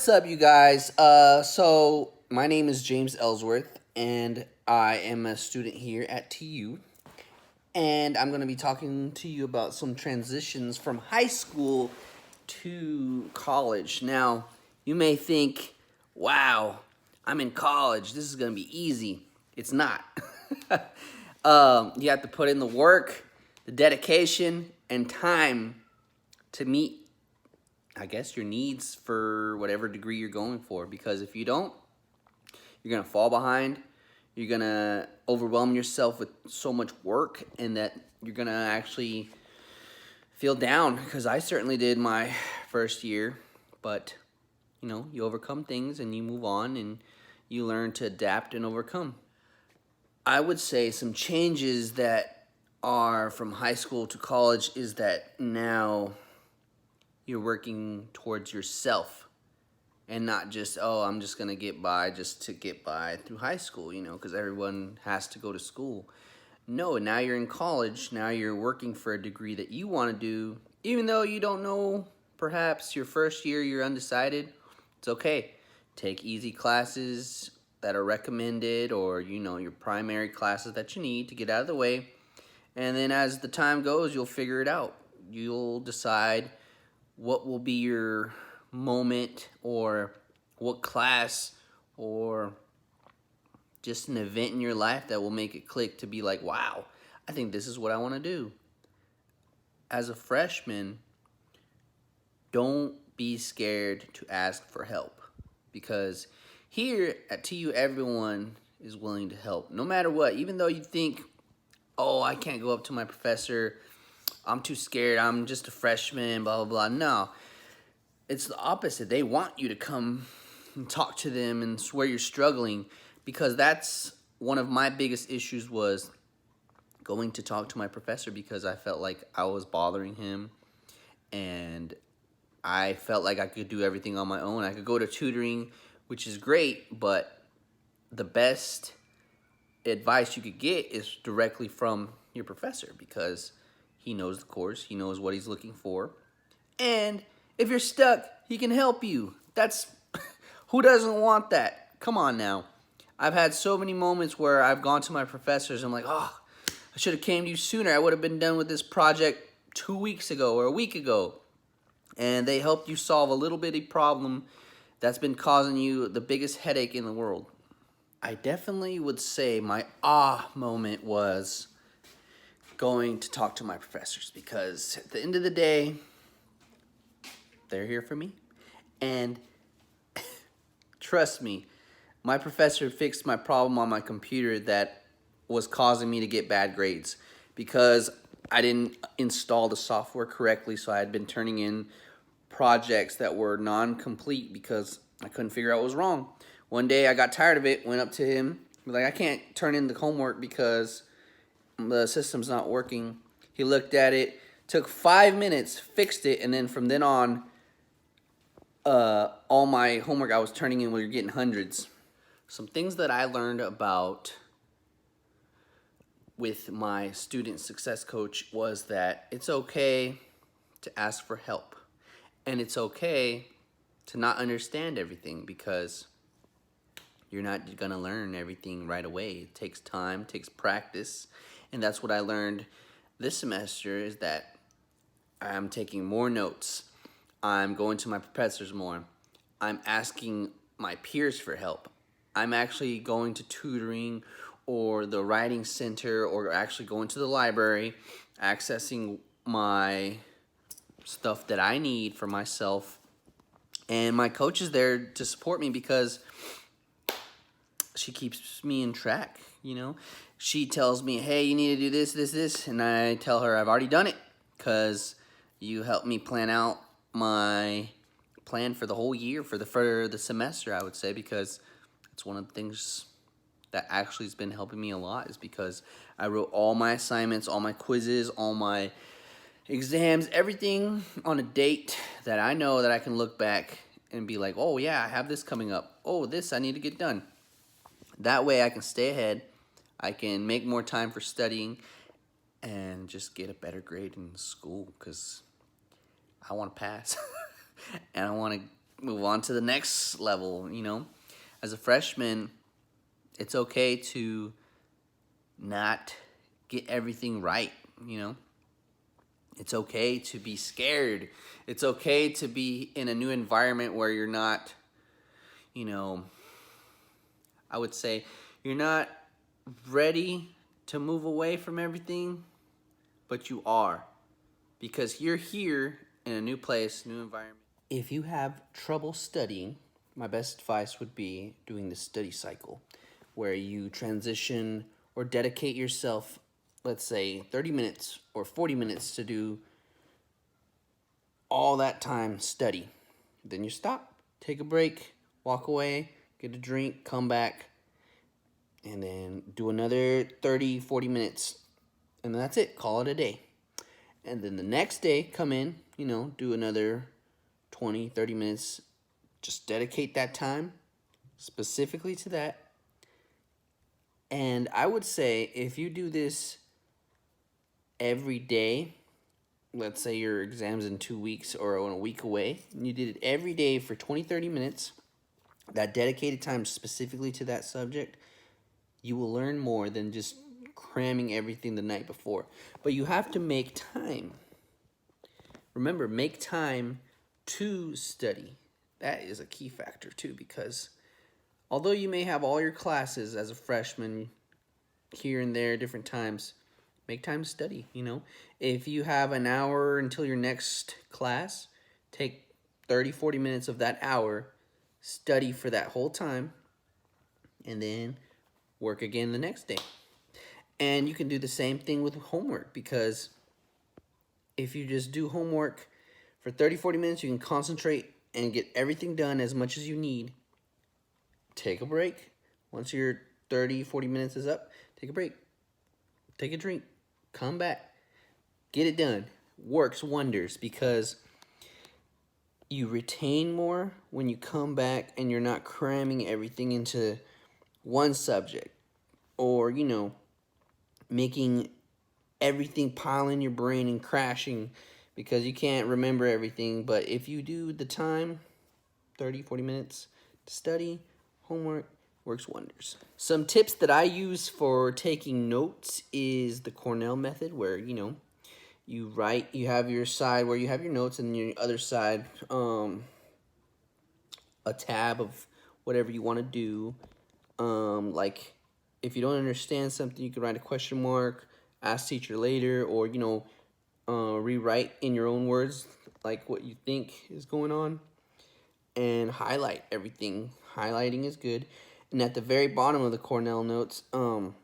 What's up, you guys? So my name is James Ellsworth, and I am a student here at TU. And I'm going to be talking to you about some transitions from high school to college. Now, you may think, wow, I'm in college. This is going to be easy. It's not. You have to put in the work, the dedication, and time to meet, I guess, your needs for whatever degree you're going for. Because if you don't, you're going to fall behind. You're going to overwhelm yourself with so much work, and that you're going to actually feel down. Because I certainly did my first year. But, you overcome things and you move on and you learn to adapt and overcome. I would say some changes that are from high school to college is that now you're working towards yourself and not just, oh, I'm just going to get by just to get by through high school, because everyone has to go to school. No, now you're in college. Now you're working for a degree that you want to do, even though you don't know, perhaps your first year you're undecided. It's okay. Take easy classes that are recommended, or, your primary classes that you need to get out of the way. And then as the time goes, you'll figure it out. You'll decide what will be your moment, or what class, or just an event in your life that will make it click to be like, wow, I think this is what I want to do. As a freshman, don't be scared to ask for help, because here at TU, everyone is willing to help, no matter what. Even though you think, oh, I can't go up to my professor, I'm too scared, I'm just a freshman, blah, blah, blah. No, it's the opposite. They want you to come and talk to them and swear you're struggling, because that's one of my biggest issues, was going to talk to my professor, because I felt like I was bothering him, and I felt like I could do everything on my own. I could go to tutoring, which is great, but the best advice you could get is directly from your professor, because he knows the course, he knows what he's looking for, and if you're stuck, he can help you. That's who doesn't want that? Come on now. I've had so many moments where I've gone to my professors and I'm like, oh, I should have came to you sooner. I would have been done with this project 2 weeks ago or a week ago. And they helped you solve a little bitty problem that's been causing you the biggest headache in the world. I definitely would say my moment was going to talk to my professors, because at the end of the day, they're here for me. And trust me, my professor fixed my problem on my computer that was causing me to get bad grades, because I didn't install the software correctly. So I had been turning in projects that were non-complete because I couldn't figure out what was wrong. One day I got tired of it, went up to him, was like, I can't turn in the homework because the system's not working. He looked at it, took 5 minutes, fixed it, and then from then on, all my homework I was turning in, we were getting hundreds. Some things that I learned about with my student success coach was that it's okay to ask for help. And it's okay to not understand everything, because you're not going to learn everything right away. It takes time, it takes practice. And that's what I learned this semester, is that I'm taking more notes. I'm going to my professors more. I'm asking my peers for help. I'm actually going to tutoring or the writing center, or actually going to the library, accessing my stuff that I need for myself. And my coach is there to support me, because she keeps me in track, She tells me, hey, you need to do this, this, this. And I tell her I've already done it, because you helped me plan out my plan for the whole year, for the semester, I would say, because it's one of the things that actually has been helping me a lot, is because I wrote all my assignments, all my quizzes, all my exams, everything on a date that I know that I can look back and be like, oh yeah, I have this coming up. Oh, this I need to get done. That way I can stay ahead. I can make more time for studying and just get a better grade in school, because I want to pass. And I want to move on to the next level, you know. As a freshman, it's okay to not get everything right, you know. It's okay to be scared. It's okay to be in a new environment where you're not, you know, I would say you're not ready to move away from everything, but you are, because you're here in a new place, new environment. If you have trouble studying, my best advice would be doing the study cycle, where you transition or dedicate yourself, let's say 30 minutes or 40 minutes to do all that time study. Then you stop, take a break, walk away, get a drink, come back, and then do another 30, 40 minutes. And that's it, call it a day. And then the next day, come in, you know, do another 20, 30 minutes. Just dedicate that time specifically to that. And I would say if you do this every day, let's say your exam's in 2 weeks or a week away, and you did it every day for 20, 30 minutes, that dedicated time specifically to that subject, you will learn more than just cramming everything the night before. But you have to make time. Remember, make time to study. That is a key factor too, because although you may have all your classes as a freshman here and there different times, make time to study, you know. If you have an hour until your next class, take 30, 40 minutes of that hour, study for that whole time, and then work again the next day. And you can do the same thing with homework, because if you just do homework for 30, 40 minutes, you can concentrate and get everything done as much as you need. Take a break. Once your 30, 40 minutes is up, take a break. Take a drink. Come back. Get it done. Works wonders, because you retain more when you come back and you're not cramming everything into one subject, or, you know, making everything pile in your brain and crashing because you can't remember everything. But if you do the time, 30, 40 minutes to study, homework, works wonders. Some tips that I use for taking notes is the Cornell method, where, you know, you write, you have your side where you have your notes, and your other side, a tab of whatever you want to do. Like, if you don't understand something, you can write a question mark, ask teacher later, or, you know, rewrite in your own words, like what you think is going on, and highlight everything. Highlighting is good. And at the very bottom of the Cornell notes, you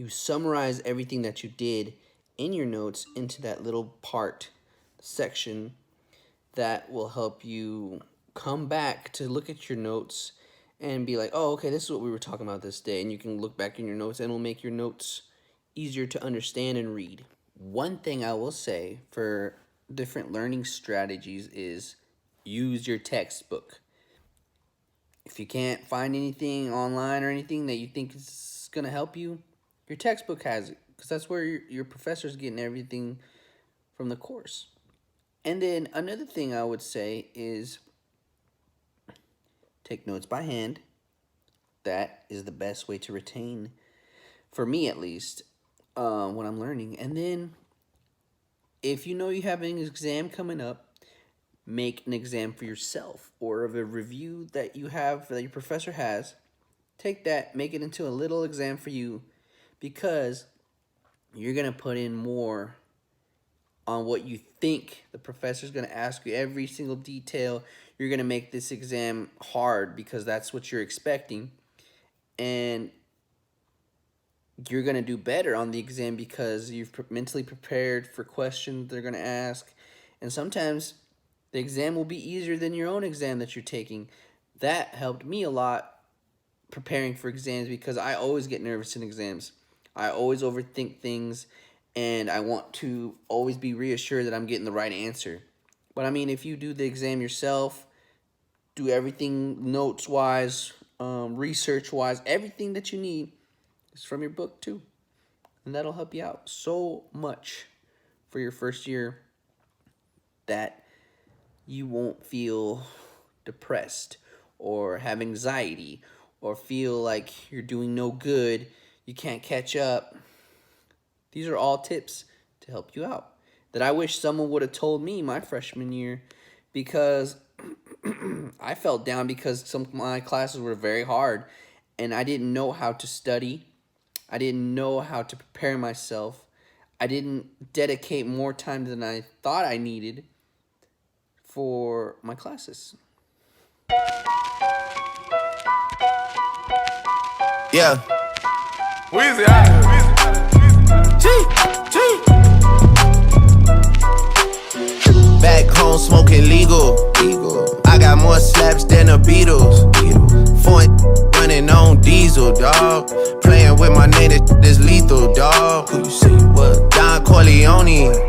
summarize everything that you did in your notes into that little part section that will help you come back to look at your notes and be like, oh, okay, this is what we were talking about this day. And you can look back in your notes, and it'll make your notes easier to understand and read. One thing I will say for different learning strategies is use your textbook. If you can't find anything online or anything that you think is going to help you, your textbook has it, because that's where your professor's getting everything from the course. And then another thing I would say is take notes by hand. That is the best way to retain, for me at least, when I'm learning. And then if you know you have an exam coming up, make an exam for yourself, or of a review that you have that your professor has. Take that, make it into a little exam for you, because you're going to put in more on what you think the professor's going to ask you, every single detail. You're going to make this exam hard because that's what you're expecting. And you're going to do better on the exam because you've mentally prepared for questions they're going to ask. And sometimes the exam will be easier than your own exam that you're taking. That helped me a lot preparing for exams, because I always get nervous in exams. I always overthink things, and I want to always be reassured that I'm getting the right answer. But I mean, if you do the exam yourself, do everything notes-wise, research-wise, everything that you need is from your book too. And that'll help you out so much for your first year that you won't feel depressed or have anxiety or feel like you're doing no good, you can't catch up. These are all tips to help you out that I wish someone would have told me my freshman year, because I felt down because some of my classes were very hard and I didn't know how to study. I didn't know how to prepare myself. I didn't dedicate more time than I thought I needed for my classes. Yeah. Weezy, Back home smoking legal. I got more slaps than the Beatles. Foreign running on diesel, dog. Playing with my name, this lethal, dog. Who you say you was? Don Corleone.